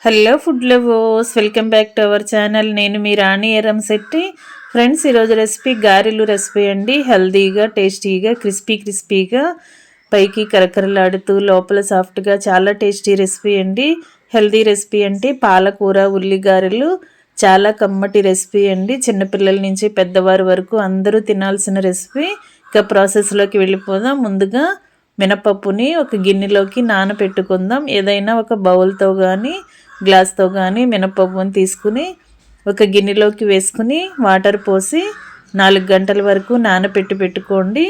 Hello food lovers, welcome back to our channel. నేను మీ రాణి Eramsetti. Friends, ఈరోజు recipe గారెలు recipe అండి. హెల్దీగా, టేస్టీగా, క్రిస్పీగా, పైకి కరకరలాడుతూ లోపల సాఫ్ట్గా, చాలా టేస్టీ రెసిపీ అండి. హెల్దీ రెసిపీ అంటే పాలకూర ఉల్లి గారెలు. చాలా కమ్మటి రెసిపీ అండి. చిన్నపిల్లల నుంచి పెద్దవారి వరకు అందరూ తినాల్సిన రెసిపీ. ఇక ప్రాసెస్లోకి వెళ్ళిపోదాం. ముందుగా మినపప్పుని ఒక గిన్నెలోకి నానబెట్టుకుందాం. ఏదైనా ఒక బౌల్తో కానీ గ్లాస్తో కానీ మినపప్పుని తీసుకుని ఒక గిన్నెలోకి వేసుకుని వాటర్ పోసి 4 గంటల వరకు పెట్టుకోండి.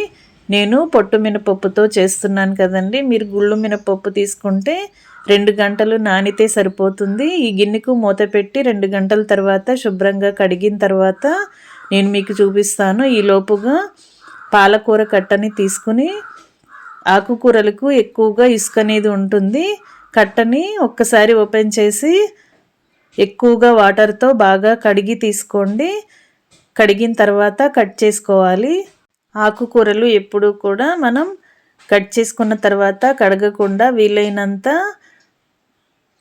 నేను పొట్టు మినపప్పుతో చేస్తున్నాను కదండి. మీరు గుళ్ళు మినపప్పు తీసుకుంటే 2 గంటలు నానితే సరిపోతుంది. ఈ గిన్నెకు మూత పెట్టి 2 గంటల తర్వాత శుభ్రంగా కడిగిన తర్వాత నేను మీకు చూపిస్తాను. ఈ లోపుగా పాలకూర కట్టని తీసుకుని, ఆకుకూరలకు ఎక్కువగా ఇసుక అనేది ఉంటుంది. కట్టని ఒక్కసారి ఓపెన్ చేసి ఎక్కువగా వాటర్తో బాగా కడిగి తీసుకోండి. కడిగిన తర్వాత కట్ చేసుకోవాలి. ఆకుకూరలు ఎప్పుడు కూడా మనం కట్ చేసుకున్న తర్వాత కడగకుండా వీలైనంత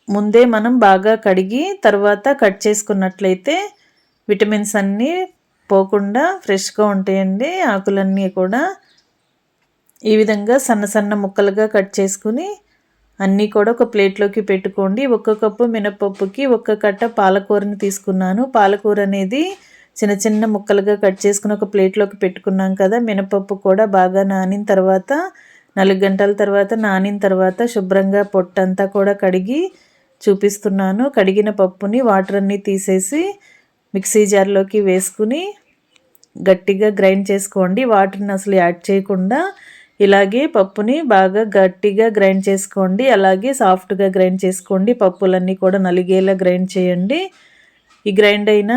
ముందే మనం బాగా కడిగి తర్వాత కట్ చేసుకున్నట్లయితే విటమిన్స్ అన్నీ పోకుండా ఫ్రెష్గా ఉంటాయండి. ఆకులన్నీ కూడా ఈ విధంగా సన్న సన్న ముక్కలుగా కట్ చేసుకుని అన్నీ కూడా ఒక ప్లేట్లోకి పెట్టుకోండి. 1 కప్పు మినపప్పుకి 1 కట్ట పాలకూరని తీసుకున్నాను. పాలకూర అనేది చిన్న చిన్న ముక్కలుగా కట్ చేసుకుని ఒక ప్లేట్లోకి పెట్టుకున్నాం కదా. మినపప్పు కూడా బాగా నానిన తర్వాత 4 గంటల తర్వాత నానిన తర్వాత శుభ్రంగా పొట్టంతా కూడా కడిగి చూపిస్తున్నాను. కడిగిన పప్పుని వాటర్ అన్నీ తీసేసి మిక్సీ జార్లోకి వేసుకుని గట్టిగా గ్రైండ్ చేసుకోండి. వాటర్ని అసలు యాడ్ చేయకుండా ఇలాగే పప్పుని బాగా గట్టిగా గ్రైండ్ చేసుకోండి. అలాగే సాఫ్ట్గా గ్రైండ్ చేసుకోండి. పప్పులన్నీ కూడా నలిగేలా గ్రైండ్ చేయండి. ఈ గ్రైండ్ అయిన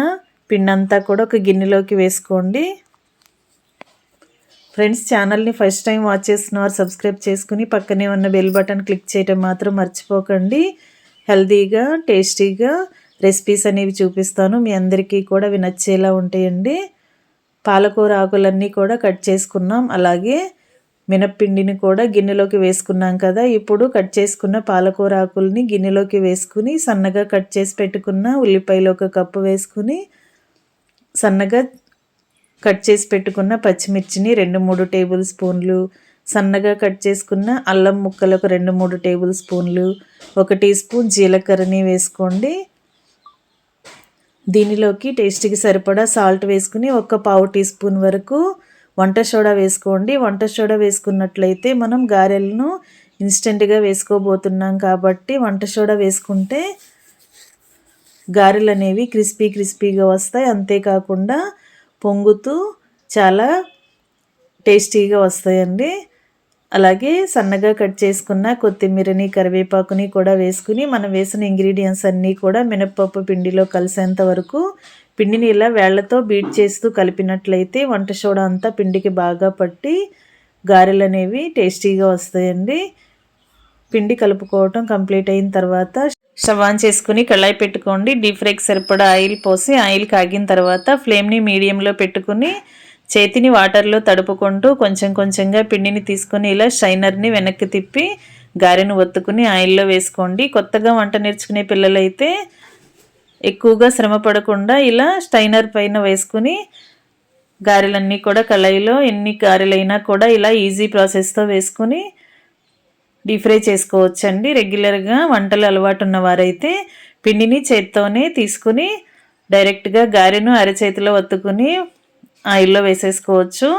పిండి అంతా కూడా ఒక గిన్నెలోకి వేసుకోండి. ఫ్రెండ్స్, ఛానల్ని ఫస్ట్ టైం వాచ్ చేస్తున్నవారు సబ్స్క్రైబ్ చేసుకుని పక్కనే ఉన్న బెల్ బటన్ క్లిక్ చేయడం మాత్రం మర్చిపోకండి. హెల్తీగా, టేస్టీగా రెసిపీస్ అనేవి చూపిస్తాను. మీ అందరికీ కూడా అవి నచ్చేలా ఉంటాయండి. పాలకూర ఆకులన్నీ కూడా కట్ చేసుకున్నాం. అలాగే మినప్పిండిని కూడా గిన్నెలోకి వేసుకున్నాం కదా. ఇప్పుడు కట్ చేసుకున్న పాలకూర ఆకుల్ని గిన్నెలోకి వేసుకుని సన్నగా కట్ చేసి పెట్టుకున్న ఉల్లిపాయలు 1 కప్పు వేసుకుని సన్నగా కట్ చేసి పెట్టుకున్న పచ్చిమిర్చిని 2-3 టేబుల్ స్పూన్లు, సన్నగా కట్ చేసుకున్న అల్లం ముక్కలకు 2-3 టేబుల్ స్పూన్లు, 1 టీ స్పూన్ జీలకర్రని వేసుకోండి. దీనిలోకి టేస్ట్కి సరిపడా సాల్ట్ వేసుకుని 1/4 టీ స్పూన్ వరకు వంట సోడా వేసుకోండి. వంట సోడా వేసుకున్నట్లయితే మనం గారెలను ఇన్స్టెంట్గా వేసుకోబోతున్నాం కాబట్టి వంట సోడా వేసుకుంటే గారెలు అనేవి క్రిస్పీగా వస్తాయి. అంతేకాకుండా పొంగుతూ చాలా టేస్టీగా వస్తాయండి. అలాగే సన్నగా కట్ చేసుకున్న కొత్తిమీరని కరివేపాకుని కూడా వేసుకుని మనం వేసిన ఇంగ్రీడియంట్స్ అన్నీ కూడా మినపప్పు పిండిలో కలిసేంత వరకు పిండిని ఇలా వేళ్లతో బీట్ చేస్తూ కలిపినట్లయితే వంట సోడా అంతా పిండికి బాగా పట్టి గారెలు అనేవి టేస్టీగా వస్తాయండి. పిండి కలుపుకోవటం కంప్లీట్ అయిన తర్వాత స్టవ్ ఆన్ చేసుకుని కళాయి పెట్టుకోండి. డీప్ ఫ్రైకి సరిపడా ఆయిల్ పోసి ఆయిల్ కాగిన తర్వాత ఫ్లేమ్ని మీడియంలో పెట్టుకుని చేతిని వాటర్లో తడుపుకుంటూ కొంచెంగా పిండిని తీసుకొని ఇలా స్ట్రైనర్ని వెనక్కి తిప్పి గారెను ఒత్తుకుని ఆయిల్లో వేసుకోండి. కొత్తగా వంట నేర్చుకునే పిల్లలైతే ఎక్కువగా శ్రమ పడకుండా ఇలా స్ట్రైనర్ పైన వేసుకుని గారెలన్నీ కూడా కళాయిలో ఎన్ని గారెలైనా కూడా ఇలా ఈజీ ప్రాసెస్తో వేసుకుని డీప్ ఫ్రై చేసుకోవచ్చండి. రెగ్యులర్గా వంటలు అలవాటు ఉన్నవారైతే పిండిని చేత్తోనే తీసుకుని డైరెక్ట్గా గారెను అరచేతిలో ఒత్తుకుని ఆయిల్లో వేసేసుకోవచ్చు.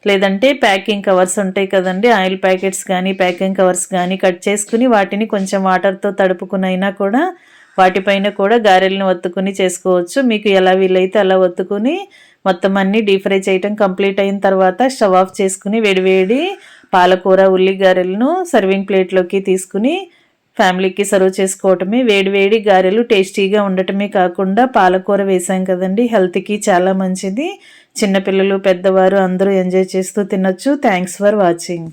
లేదంటే ప్యాకింగ్ కవర్స్ ఉంటాయి కదండి, ఆయిల్ ప్యాకెట్స్ కానీ ప్యాకింగ్ కవర్స్ కానీ కట్ చేసుకుని వాటిని కొంచెం వాటర్తో తడుపుకునైనా కూడా వాటిపైన కూడా గారెలను ఒత్తుకుని చేసుకోవచ్చు. మీకు ఎలా వీలైతే అలా ఒత్తుకుని మొత్తం అన్నీ డీప్ ఫ్రై చేయటం కంప్లీట్ అయిన తర్వాత స్టవ్ ఆఫ్ చేసుకుని వేడివేడి పాలకూర ఉల్లి గారెలను సర్వింగ్ ప్లేట్లోకి తీసుకుని ఫ్యామిలీకి సర్వ్ చేసుకోవటమే. వేడివేడి గారెలు టేస్టీగా ఉండటమే కాకుండా పాలకూర వేసాం కదండి, హెల్త్కి చాలా మంచిది. చిన్నపిల్లలు పెద్దవారు అందరూ ఎంజాయ్ చేస్తూ తినొచ్చు. Thanks for watching.